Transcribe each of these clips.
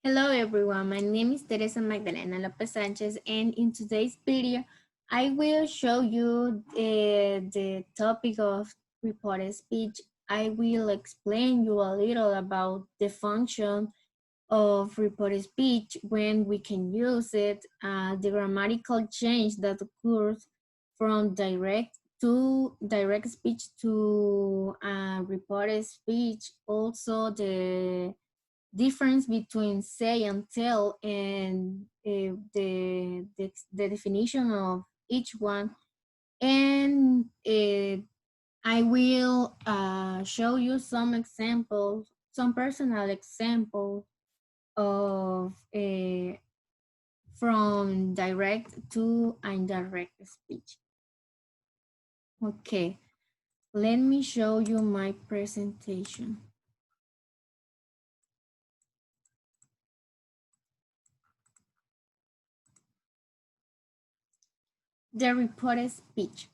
Hello everyone, my name is Teresa Magdalena López A3 and in today's video I will show you the topic of reported speech. I will explain you a little about the function of reported speech, when we can use it, the grammatical change that occurs from direct speech to reported speech, also the difference between say and tell, and the definition of each one. And I will show you some examples, some personal examples of from direct to indirect speech. Okay, let me show you my presentation. The reported speech.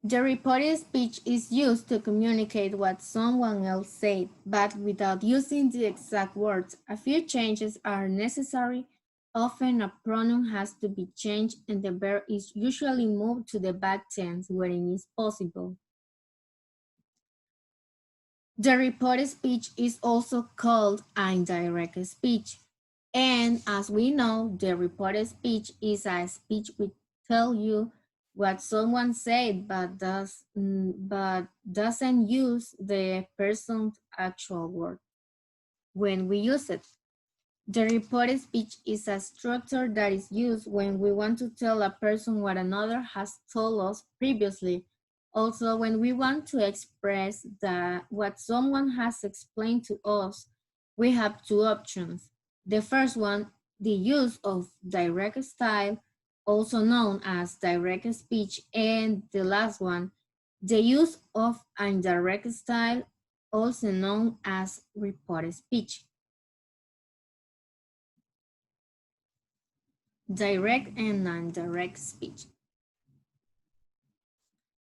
The reported speech is used to communicate what someone else said, but without using the exact words. A few changes are necessary. Often a pronoun has to be changed and the verb is usually moved to the back tense where it is possible. The reported speech is also called indirect speech. And as we know, the reported speech is a speech which tells you what someone said but doesn't use the person's actual word when we use it. The reported speech is a structure that is used when we want to tell a person what another has told us previously. Also, when we want to express what someone has explained to us, we have two options. The first one, the use of direct style, also known as direct speech, and the last one, the use of indirect style, also known as reported speech. Direct and indirect speech.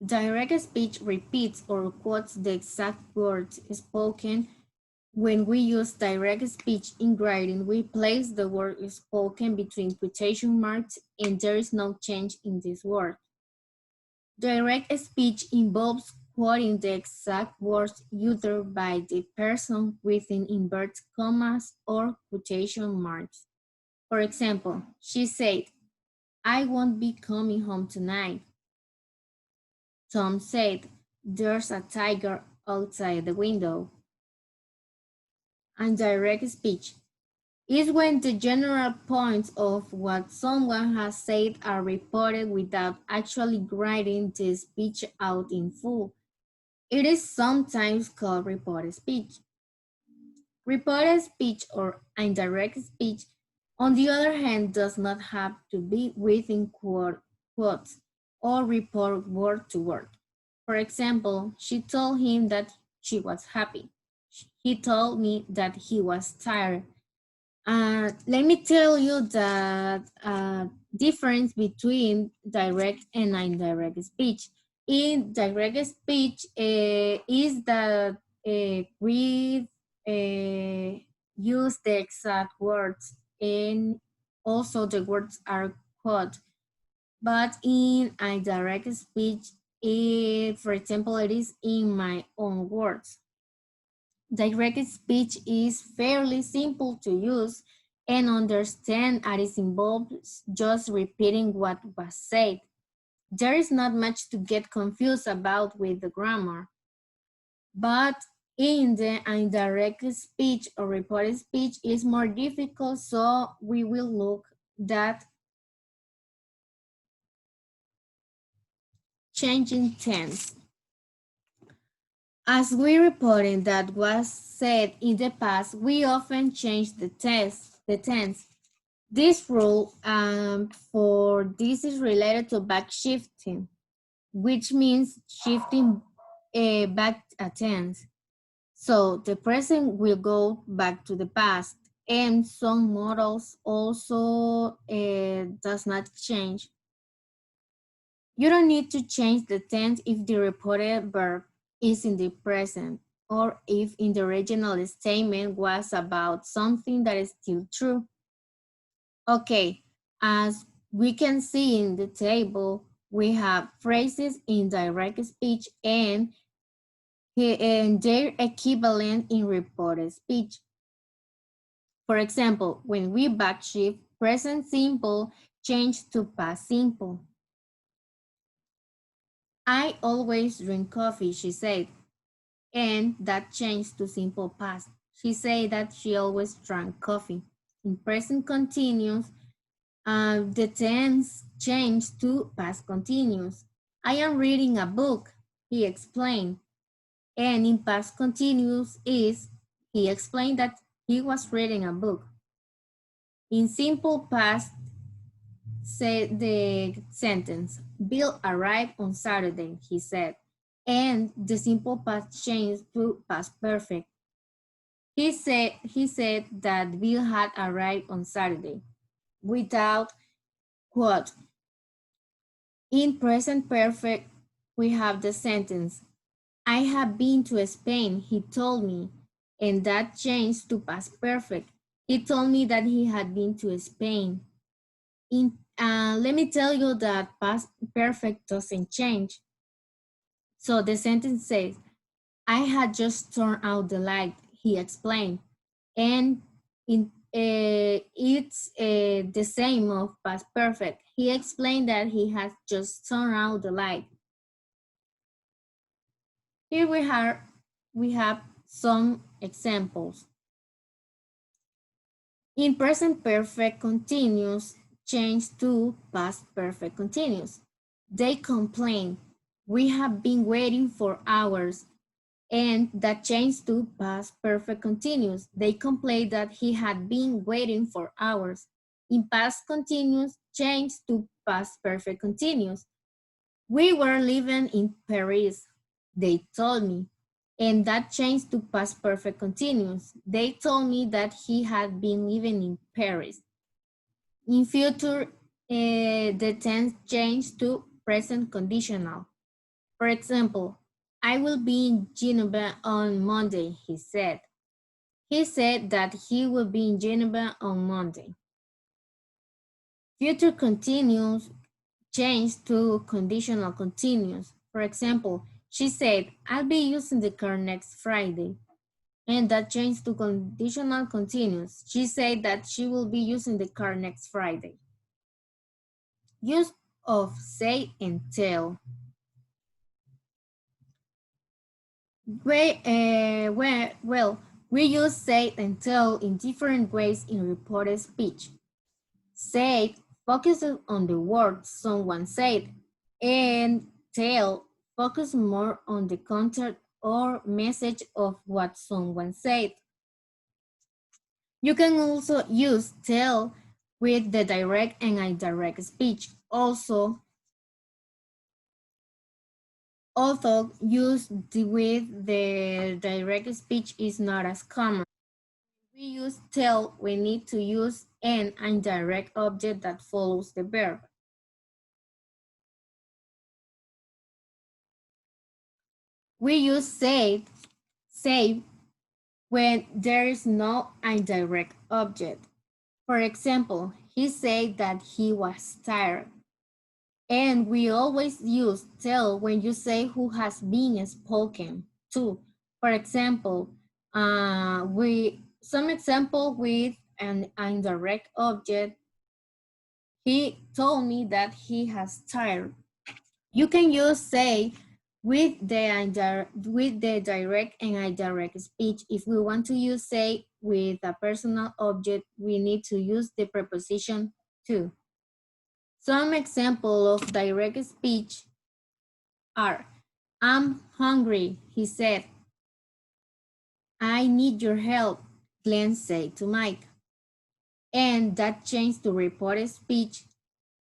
Direct speech repeats or quotes the exact words spoken. When we use direct speech in writing, we place the word spoken between quotation marks and there is no change in this word. Direct speech involves quoting the exact words uttered by the person within inverted commas or quotation marks. For example, she said, "I won't be coming home tonight." Tom said, "There's a tiger outside the window." Indirect speech is when the general points of what someone has said are reported without actually writing the speech out in full. It is sometimes called reported speech. Reported speech or indirect speech, on the other hand, does not have to be within quotes or report word to word. For example, she told him that she was happy. He told me that he was tired. Let me tell you the difference between direct and indirect speech. In direct speech is that we use the exact words and also the words are quote. But in indirect speech, for example, it is in my own words. Direct speech is fairly simple to use and understand, and it involves just repeating what was said. There is not much to get confused about with the grammar. But in the indirect speech or reported speech is more difficult, so we will look at changing tense. As we reported that was said in the past, we often change the tense. This rule for this is related to back shifting, which means shifting back a tense. So the present will go back to the past, and some models also does not change. You don't need to change the tense if the reported verb is in the present, or if in the original statement was about something that is still true. Okay, as we can see in the table, we have phrases in direct speech and their equivalent in reported speech. For example, when we backshift, present simple changed to past simple. I always drink coffee, she said, and that changed to simple past. She said that she always drank coffee. In present continuous, the tense changed to past continuous. I am reading a book, he explained. And in past continuous is, he explained that he was reading a book. In simple past, said the sentence, Bill arrived on Saturday, he said. And the simple past changed to past perfect. He said that Bill had arrived on Saturday without quote. In present perfect, we have the sentence, I have been to Spain, he told me, and that changed to past perfect. He told me that he had been to Spain. Let me tell you that past perfect doesn't change. So the sentence says, I had just turned out the light, he explained. And it's the same of past perfect. He explained that he had just turned out the light. Here we have some examples. In present perfect continuous, change to past perfect continuous. They complain, we have been waiting for hours, and that changed to past perfect continuous. They complained that he had been waiting for hours. In past continuous, changed to past perfect continuous. We were living in Paris, they told me, and that changed to past perfect continuous. They told me that he had been living in Paris. In future, the tense changed to present conditional. For example, I will be in Geneva on Monday, he said. He said that he will be in Geneva on Monday. Future continuous changed to conditional continuous. For example, she said, I'll be using the car next Friday. And that changed to conditional continuous. She said that she will be using the car next Friday. Use of say and tell. We use say and tell in different ways in reported speech. Say focuses on the words someone said, and tell focus more on the content or message of what someone said. You can also use tell with the direct and indirect speech. Although used with the direct speech is not as common. We use tell, we need to use an indirect object that follows the verb. We use say when there is no indirect object. For example, he said that he was tired. And we always use tell when you say who has been spoken to. For example, some example with an indirect object. He told me that he has tired. You can use say with the direct and indirect speech. If we want to use say with a personal object, we need to use the preposition to. Some example of direct speech are, I'm hungry, he said. I need your help, Glenn said to Mike. And that changed to reported speech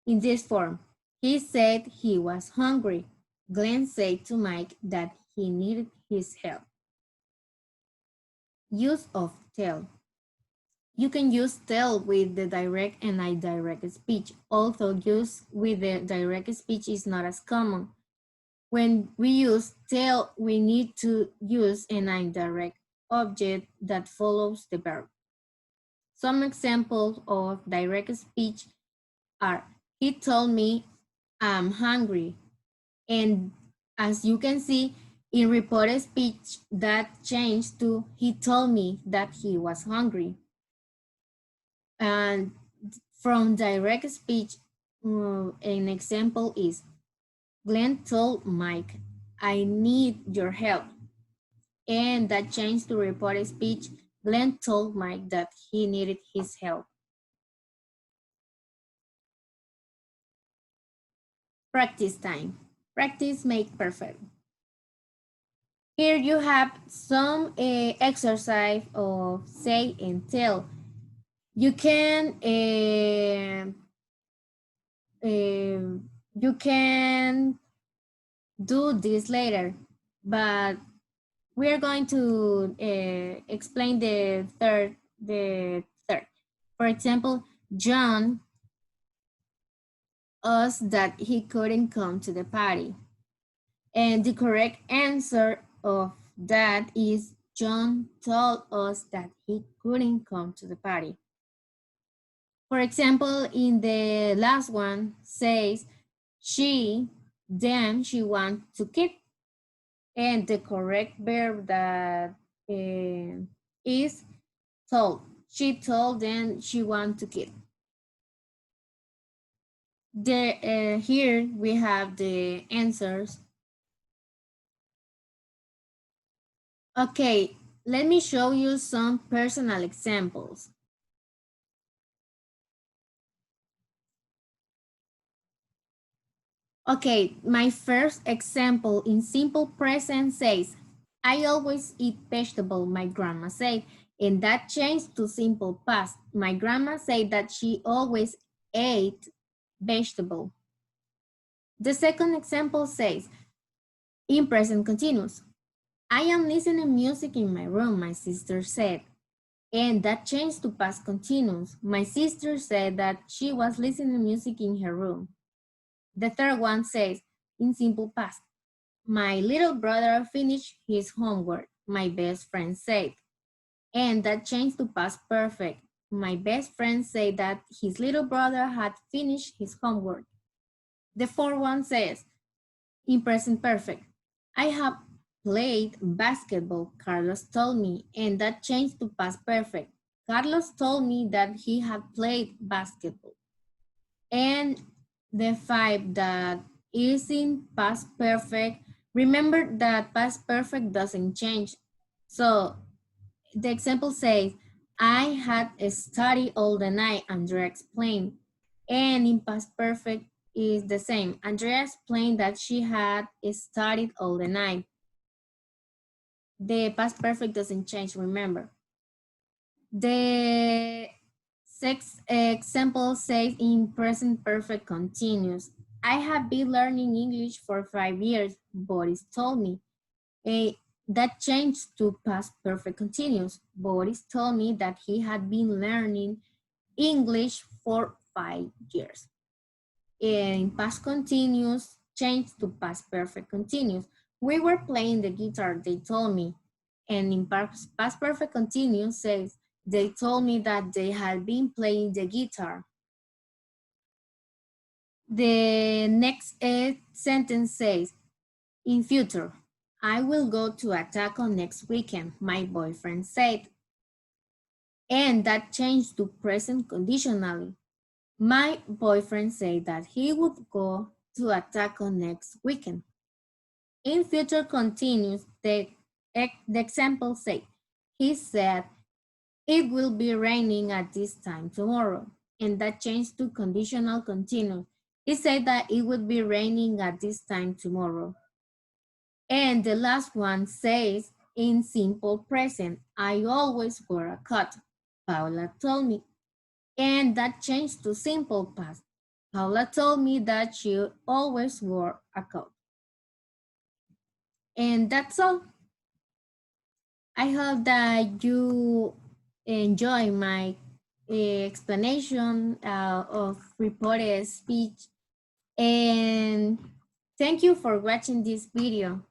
in this form. He said he was hungry. Glenn said to Mike that he needed his help. Use of tell. You can use tell with the direct and indirect speech, although use with the direct speech is not as common. When we use tell, we need to use an indirect object that follows the verb. Some examples of direct speech are, he told me I'm hungry. And as you can see, in reported speech, that changed to, he told me that he was hungry. And from direct speech, an example is, Glenn told Mike, I need your help. And that changed to reported speech, Glenn told Mike that he needed his help. Practice time. Practice make perfect. Here you have some exercise of say and tell. You can you can do this later, but we're going to explain the third. For example, John asked that he couldn't come to the party. And the correct answer of that is John told us that he couldn't come to the party. For example, in the last one says she wants to keep, and the correct verb that is told. She told them she wants to keep. Here we have the answers. Okay, let me show you some personal examples. Okay, my first example in simple present says, I always eat vegetable, my grandma said, and that changed to simple past. My grandma said that she always ate vegetable. The second example says, in present continuous, I am listening music in my room, my sister said, and that changed to past continuous. My sister said that she was listening music in her room. The third one says, in simple past, my little brother finished his homework, my best friend said. And that changed to past perfect. My best friend said that his little brother had finished his homework. The fourth one says, in present perfect, I have played basketball, Carlos told me, and that changed to past perfect. Carlos told me that he had played basketball. And the five that is in past perfect, remember that past perfect doesn't change. So the example says, I had studied all the night, Andrea explained. And in past perfect is the same. Andrea explained that she had studied all the night. The past perfect doesn't change, remember. The sixth example says in present perfect continuous. I have been learning English for 5 years, Boris told me. That changed to past perfect continuous. Boris told me that he had been learning English for 5 years. In past continuous, changed to past perfect continuous. We were playing the guitar, they told me. And in past perfect continuous says, they told me that they had been playing the guitar. The next sentence says, in future, I will go to a taco next weekend, my boyfriend said. And that changed to present conditionally. My boyfriend said that he would go to a taco next weekend. In future continuous, the example said, he said, it will be raining at this time tomorrow. And that changed to conditional continuous. He said that it would be raining at this time tomorrow. And the last one says, in simple present, I always wear a coat, Paula told me. And that changed to simple past. Paula told me that she always wore a coat. And that's all. I hope that you enjoy my explanation of reported speech. And Thank you for watching this video.